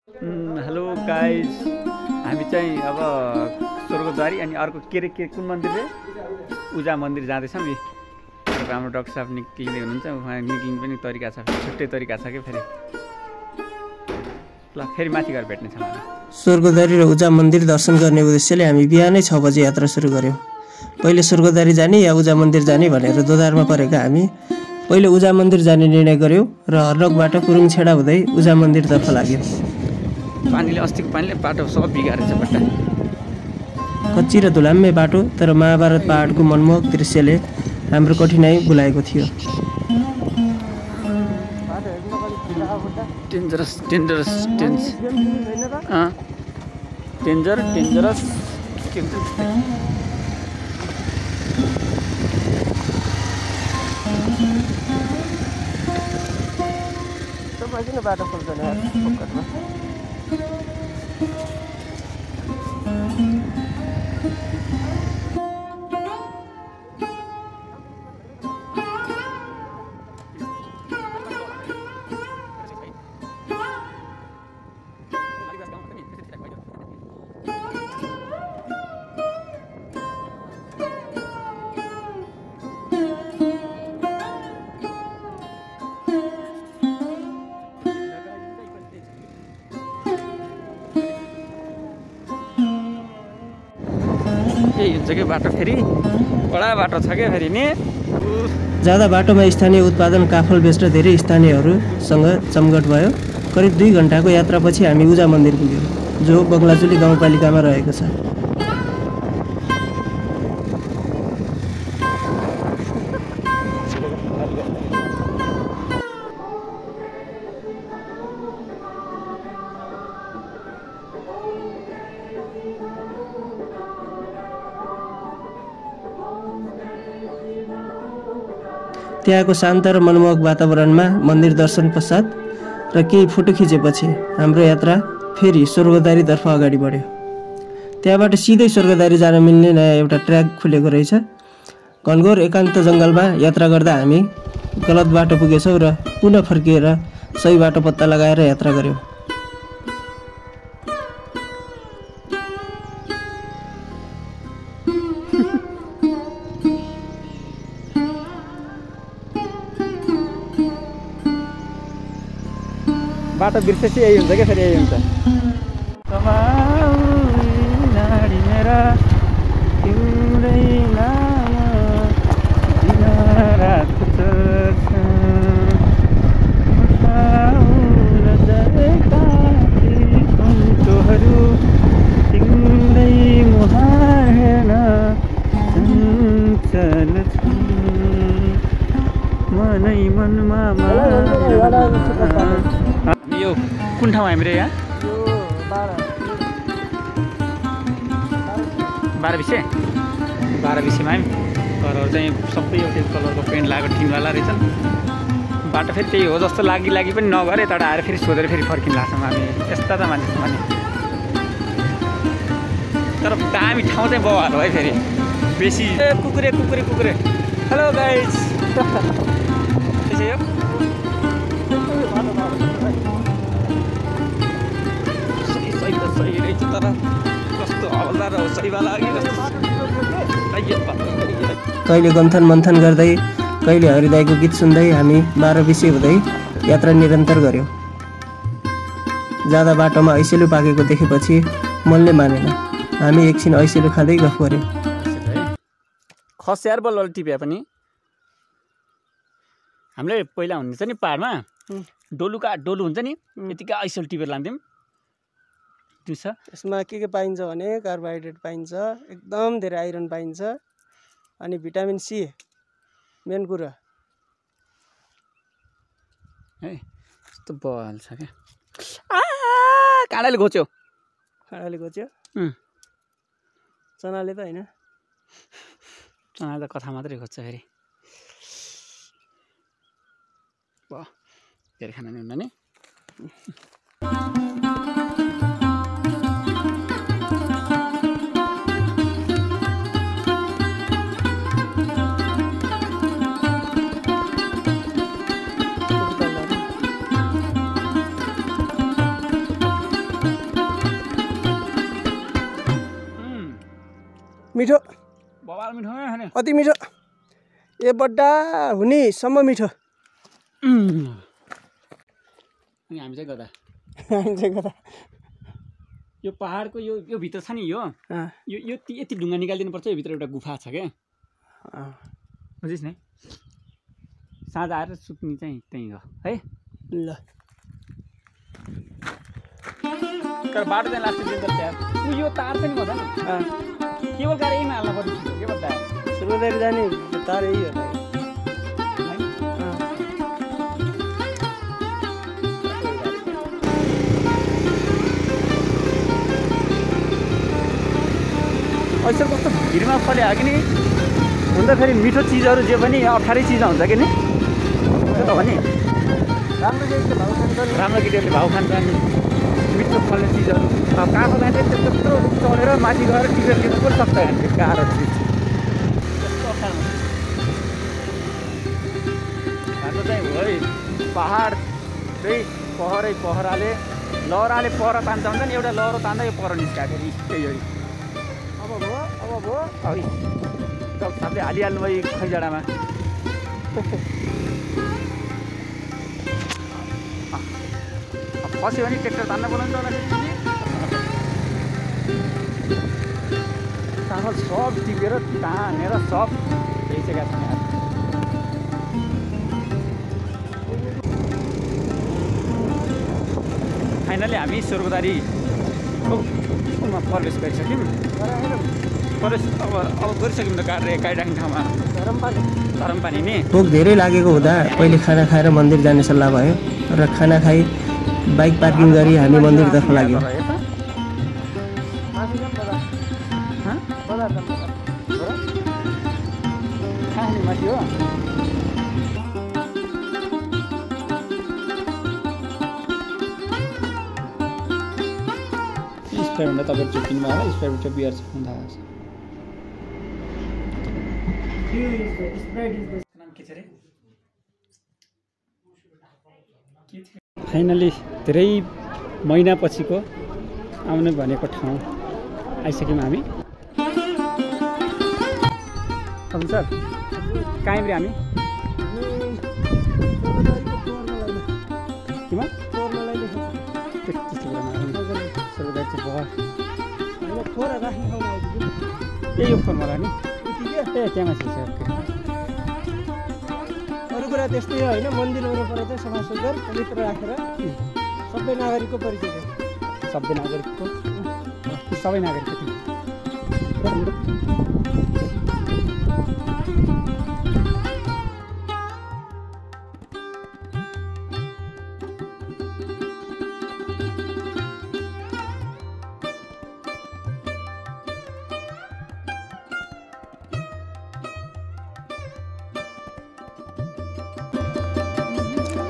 Hello guys, हामी चाहिँ अब स्वर्गद्वारी अनि अर्को के कुन मन्दिर रे पूजा मन्दिर जाँदैछौँ। हाम्रो डाक्टर साहब निक्लिँदै हुनुहुन्छ, उहाँ निक्लिने पनि तरिका छ, छुट्टै तरिका छ कि फेरि। ल फेरि माथि गएर भेट्नेछौँ हामी। स्वर्गद्वारी र उजा मन्दिर दर्शन गर्ने उद्देश्यले हामी बिहानै 6 बजे यात्रा सुरु गऱ्यौँ। पहिले स्वर्गद्वारी जाने या उजा मन्दिर जाने भनेर दोधारमा परेका हामी पहिले उजा मन्दिर जाने निर्णय गऱ्यौँ र हर्लकबाट पुरुङ छेडा हुँदै उजा मन्दिरतर्फ लाग्यौँ। अस्तिको पानीले बाटो सब बिगारेछ बट्टा। कच्ची र धुलाम्मे बाटो, तर महाभारत पहाडको मनमोहक दृश्यले हाम्रो कठिनाइ भुलाएको थियो। डेन्जरस बाटो खोल्दैन फोकटमा। यही हुन्छ कि बाटो, फेरि बडा बाटो छ क्या फेरि नि। जाँदा बाटोमा स्थानीय उत्पादन काफल बेच्न धेरै स्थानीयहरूसँग जमघट भयो। करिब 2 घन्टाको यात्रापछि हामी उजा मन्दिर पुग्यौँ, जो बगलाजुली गाउँपालिकामा रहेको छ। त्यहाँको शान्त र मनमोहक वातावरणमा मन्दिर दर्शन पश्चात र केही फोटो खिचेपछि हाम्रो यात्रा फेरि स्वर्गद्वारीतर्फ अगाडि बढ्यो। त्यहाँबाट सिधै स्वर्गद्वारी जान मिल्ने नयाँ एउटा ट्र्याक खुलेको रहेछ। घनघोर एकान्त जङ्गलमा यात्रा गर्दा हामी गलत बाटो पुगेछौँ र पुनः फर्किएर सही बाटो पत्ता लगाएर यात्रा गऱ्यौँ। बाटो बिर्सेपछि यही हुन्छ क्या, फेरि यही हुन्छ। यो कुन ठाउँ हामी रे यहाँ? 12 बिसेमा हामी घरहरू चाहिँ सबै एउटै कलरको पेन्ट लगाएको टिनवाला रहेछन्। बाटो फेरि त्यही हो जस्तो लागि पनि नगरे, यताबाट आएर फेरि सोधेर फेरि फर्किन लाग्छौँ हामी। यस्ता त मान्छे छ भने, तर दामी ठाउँ चाहिँ बवाल हो है फेरि बेसी। कुकुरे हेलो गाइज, त्यसै हो सही रहेछ, तर कस्तो हवलदार हो सहीवाला अघि कहिले गन्थन मन्थन गर्दै, कहिले हरिदाईको गीत सुन्दै हामी 12 बिसे हुँदै यात्रा निरन्तर गऱ्यौँ। जाँदा बाटोमा ऐसेलु पाकेको देखेपछि मनले मानेन। हामी एकछिन ऐसेलु खाँदै गफ गऱ्यौँ। खस्यार बल टिप्या पनि हामीले पहिला हुन्छ नि पाहाडमा डोलु हुन्छ नि, यतिकै ऐसेलु टिपेर लान्थ्यौँ। यसमा के पाइन्छ भने कार्बोहाइड्रेट पाइन्छ, एकदम धेरै आइरन पाइन्छ, अनि भिटामिन सी मेन कुरा है। यस्तो बल छ क्या। काँडाले घोच्यो चनाले त होइन, चनाले त कथा मात्रै खोज्छ फेरि। धेरै खाना नि हुन्न नि। मिठो बबाल मिठो हैन अति मिठो ए बड्डा हुने सम्म मिठो अनि हामी चाहिँ गर्दा कता यो पहाडको यो भित्र छ नि यो यति ढुङ्गा निकालिदिनु पर्छ। यो भित्र एउटा गुफा छ क्या बुझिस् न साँझ आएर सुत्ने चाहिँ त्यही हो है ल तर बाटो चाहिँ लास्ट दिन त त्यार यो तार चाहिँ नि भन्छ नि केवल कार यहीमा हाल्नु पर्ने के भन्दा सुरुदेखि जाने तार यही हो ऐसा कस्तो भिडमा फल्यो कि नि हुन त फेरि मिठो चिजहरू जे पनि अप्ठ्यारै चिज हुन्छ कि नि त्यो त हो नि राम्रो केटीहरूले भाउ खान्छ नि मिठो फल्ने चिजहरू अब काँको जान्छ त्यत्रो चढेर माथि गएर टिकट लिनु पनि सक्छ हामी गाह्रो चिज त्यस्तो अप्ठ्यारो हाम्रो चाहिँ हो है पहाड चाहिँ पहराले लहराले पहरा तान्छ हुन्छ नि एउटा लहरो तान्दा यो पर निस्कायो फेरि त्यही हो अब भयो सबले हालिहाल्नु भयो खैजाडामा फस्यो भने ट्र्याक्टर तान्न बोलाउँछ होला चामल सब टिपेर तानेर सब बेचेका छन् यार फाइनली हामी स्वर्गदारीमा प्रवेश गरिसक्यौँ प्रवेश अब गरिसक्यौँ त गाइराख्ने ठाउँमा धरमपानी नि भोक धेरै लागेको हुँदा पहिले खाना खाएर मन्दिर जाने सल्लाह भयो र खाना खाई बाइक पार्किङ गरी हामी मन्दिरतर्फ लाग्यौँ। माथि हो स्प्राइट भन्दा तपाईँहरू चाहिँ किन्नु होला स्प्राइट चाहिँ बियर छ नाम के छ रे फाइनली धेरै महिनापछिको आउने भनेको ठाउँ आइसक्यौँ हामी हजुर सर कहाँनिर हामी किमा यही हो फोनमा नि ए त्यहाँ माथि छ अरू कुरा त्यस्तै हो होइन मन्दिर वरपर चाहिँ सफा सुग्घर पवित्र राखेर सबै नागरिकको परिचय दियो सबै नागरिकको सबै नागरिकको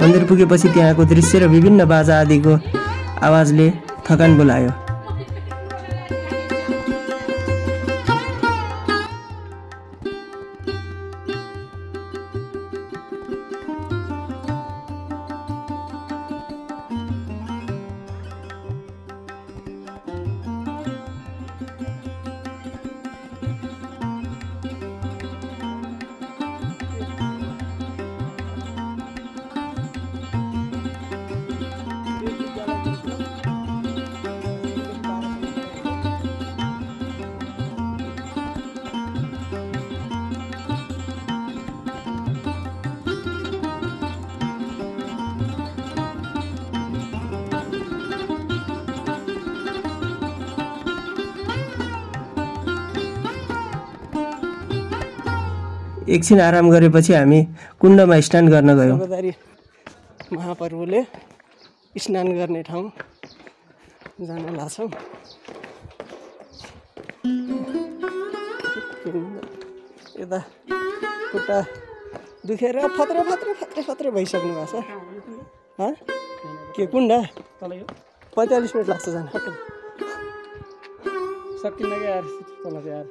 मन्दिर पुगेपछि त्यहाँको दृश्य र विभिन्न बाजा आदिको आवाजले थकान बोलायो। एकछिन आराम गरेपछि हामी कुण्डमा स्नान गर्न गयौँ। स्वर्गदारी महाप्रभुले स्नान गर्ने ठाउँ जान लाग्छौँ। यता खुट्टा दुखेर फत्रे फत्रे फत्रे फत्रे भइसक्नु भएको छ। के कुण्डा 45 मिनट लाग्छ जान सकिन्न क्या यार तल यार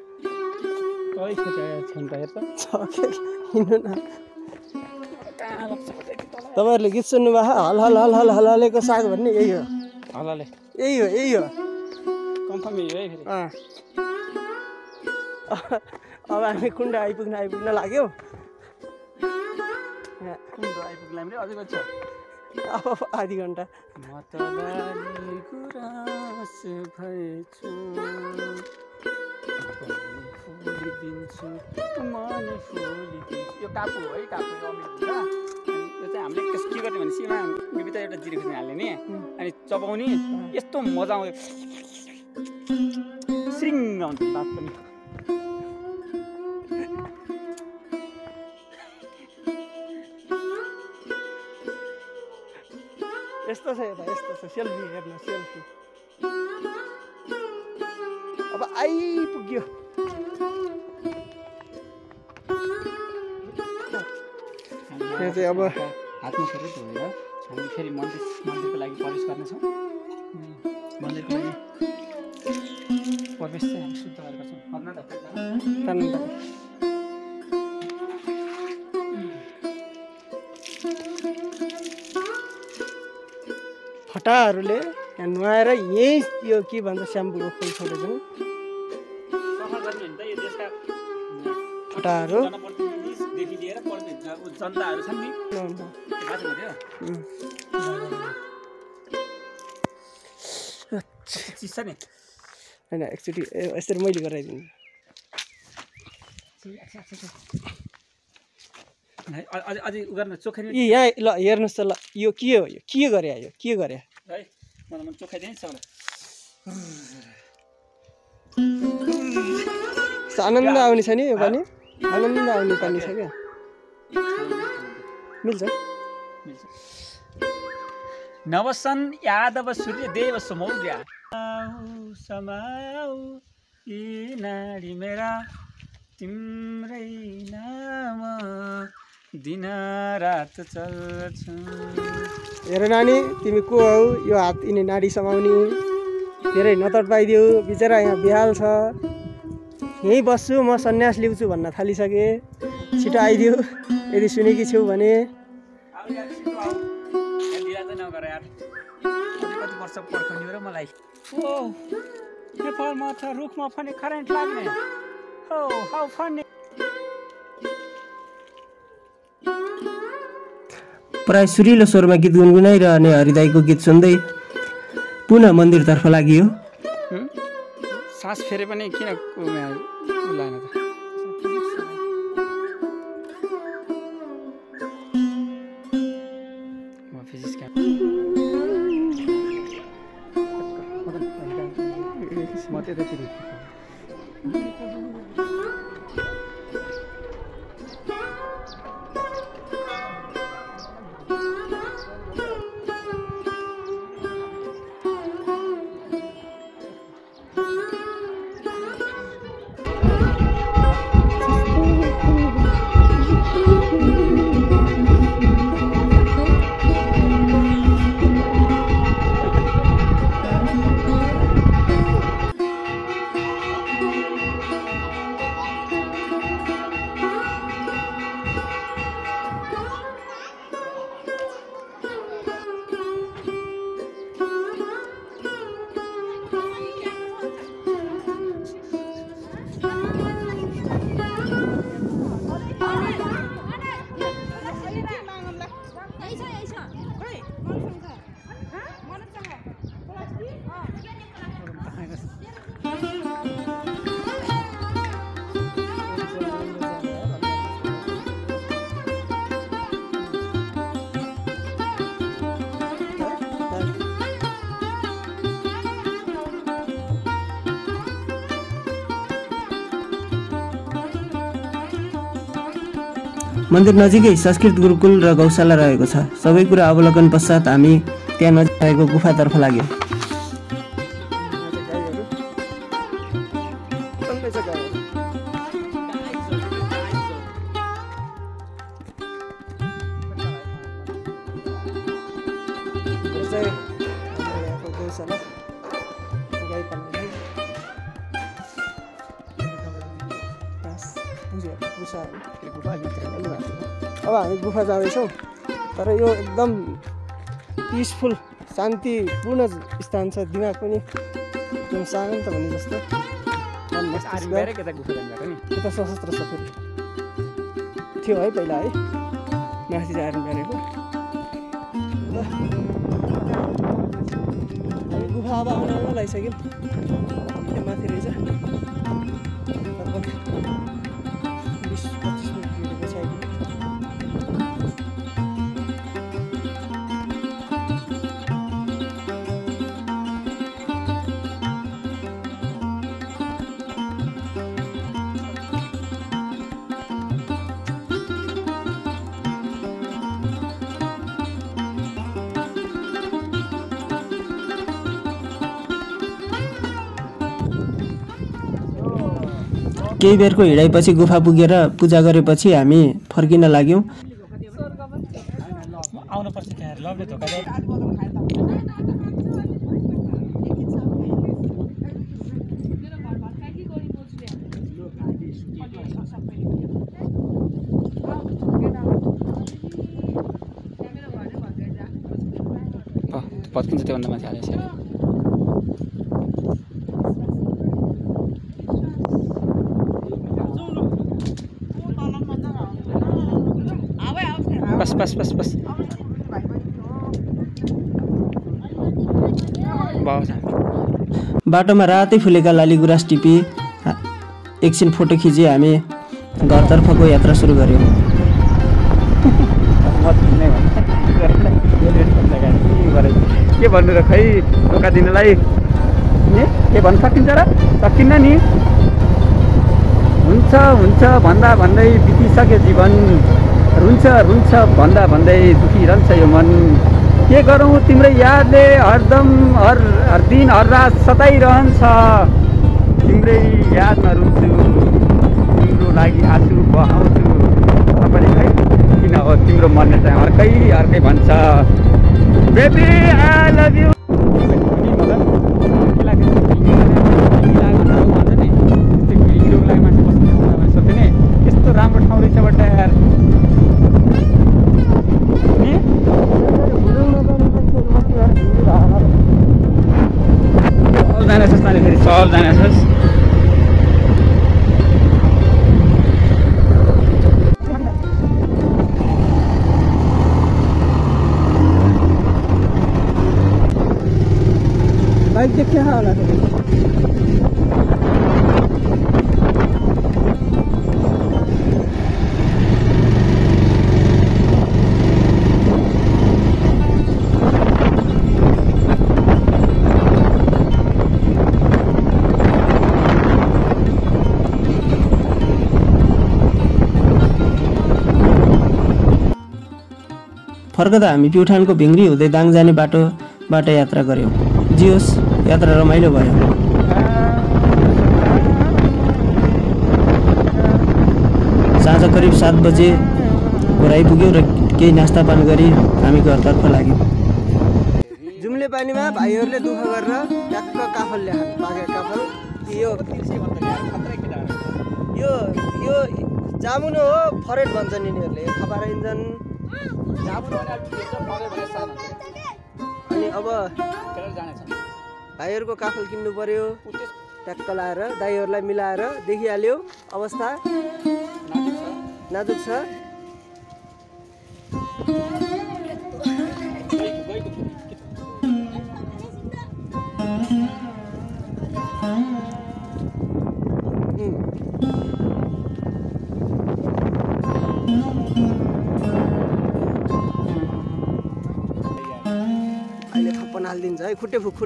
तलै छ यार क्षमता हेर त हिँड्नु न। तपाईँहरूले गीत सुन्नुभयो हल हल हल हल हललेको साग भन्ने यही हो। हलले यही हो कन्फर्म यही हो है फेरि अब हामी कुण्ड आइपुग्न लाग्यो। कुण्ड आइपुग्ला हामीले अझै कति छ? अब आधी घन्टा। म त बाली गुराँस भएछु फुलिदिन्छु मन फुलिदिन्छु। यो टापु हो है, टापु यो चाहिँ हामीले के गर्ने भने सीमा बिबिता एउटा जिरे खोज्ने हाल्ने नि अनि चबाउने यस्तो मजा आउँछ सिङ आउँछ बात पनि। यस्तो छ यता यस्तो छ सेल्फी हेर्नु सेल्फी। अब आइपुग्यो। यहाँ चाहिँ अब हातमा सबै धोएर हामी फेरि मन्दिरको लागि प्रवेश गर्नेछौँ। मन्दिरको लागि प्रवेश चाहिँ हामी शुद्ध गरेका छौँ। फटाहरूले यहाँ नुहाएर यहीँ यो के भन्छ स्याम्पूको फुल छोडेछन् फटाहरू। जनताहरू छन् नि चिज छ नि होइन एकचोटि यसरी मैले गराइदिनु। अझै उ गर्न चोखाइ यहाँ ल हेर्नुहोस् त ल यो के हो यो के गरे यो के गरे है मलाई चोखाइदिएँ नि सबैलाई। आनन्द आउने छ नि यो पानी आनन्द आउने पानी छ क्या मिल्छ नवसन यादव सूर्यदेव समौर्य समाऊ यी नाडी मेरा तिम्रै नाम दिन रात चल्छ। हेर नानी तिमी को हौ यो हात यिनी नाडी समाउने धेरै नतडपाइदियो बिचरा यहाँ बिहाल छ यहीँ बस्छु म सन्यास लिउँछु भन्न थालिसके छिटो आइदियो यदि सुनेकी छेउ भने। मलाई नेपालमा त रुखमा पनि करेन्ट लाग्ने हो हाउ फनी। प्राय सुरिलो स्वरमा गीत गुनगुनाइरहने हरिदाईको गीत सुन्दै पुनः मन्दिरतर्फ लागियो। सास फेरे पनि किन लान त म फिजिक्स क्याम्प म त्यतातिर मन्दिर नजिकै संस्कृत गुरुकुल र गौशाला रहेको छ। सबै कुरा अवलोकन पश्चात हामी त्यहाँ नजिक रहेको गुफातर्फ लाग्यौँ। अब हामी गुफा जाँदैछौँ तर यो एकदम पिसफुल शान्तिपूर्ण स्थान छ। दिमाग पनि एकदम शान्त हुने जस्तो आर्मी बाहिर के त गुफा जानुभएको नि यता सशस्त्र छ फेरि थियो है पहिला है माथि चाहिँ आर्मी बाहिरको ल हामी गुफा अब आउन लागिसक्यौँ त्यहाँ माथि रहेछ 20-25 मिनट पछि आइपुग्यो केही बेरको हिँडाइपछि गुफा पुगेर पूजा गरेपछि हामी फर्किन लाग्यौँ आउनुपर्छ त्यहाँ लभले धोका दियो पत्किन्छ त्योभन्दा माथि हालेछ बस बाटोमा रातै फुलेका लाली गुराँस टिपी एकछिन फोटो खिची हामी घरतर्फको यात्रा सुरु गऱ्यौँ के भन्नु र खै धोका दिनलाई के भन्न सकिन्छ र सकिन्न नि हुन्छ भन्दा भन्दै बितिसक्यो जीवन रुन्छ भन्दा भन्दै दुखिरहन्छ यो मन के गरौँ तिम्रै यादले हरदम हर दिन हर रात सताइरहन्छ तिम्रै यादमा रुन्छु तिम्रो लागि आँसु बहाउँछु तपाईँले खै किन हो तिम्रो मनले चाहिँ अर्कै भन्छ बेबी आई लभ यु यस्तो राम्रो ठाउँ रहेछ बट यार सब जाने छस् बाइक देख्यो होला फर्कदा हामी प्युठानको भिङ्ग्री हुँदै दाङ जाने बाटोबाट यात्रा गऱ्यौँ जे होस् यात्रा रमाइलो भयो साँझ करिब 7 बजे घर आइपुग्यौँ र केही नास्तापान गरी हामी घरतर्फ लाग्यौँ जुम्ले पानीमा भाइहरूले दुःख गरेर ट्याक्क काफल ल्याए पाकेको काफल यो जामुन हो फरेट भन्छन् यिनीहरूले खपारा इन्जन अनि अब भाइहरूको काफल किन्नु पर्यो ट्याक्क लाएर दाइहरूलाई मिलाएर देखिहाल्यो अवस्था नाजुक छ अहिले थप्पन हालिदिन्छ है खुट्टे फुक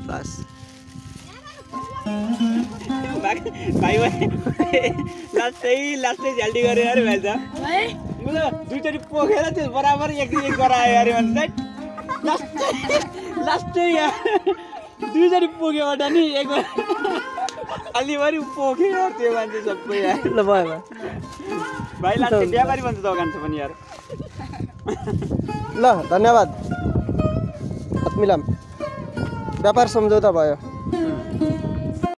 बस भाइ लास्टै झ्याल्टी गऱ्यो अरे भाइ त दुईचोटि पोखेर त्यो बराबर एक गरायो अरे भन्छ लास्टै दुईचोटि पोख्योबाट नि एक अलिभरि पोख्यो त्यो मान्छे सबै ल भयो भाइ लास्टै व्यापारी भन्छ दोकान छ पनि यार ल धन्यवाद मिलाम व्यापार सम्झौता भयो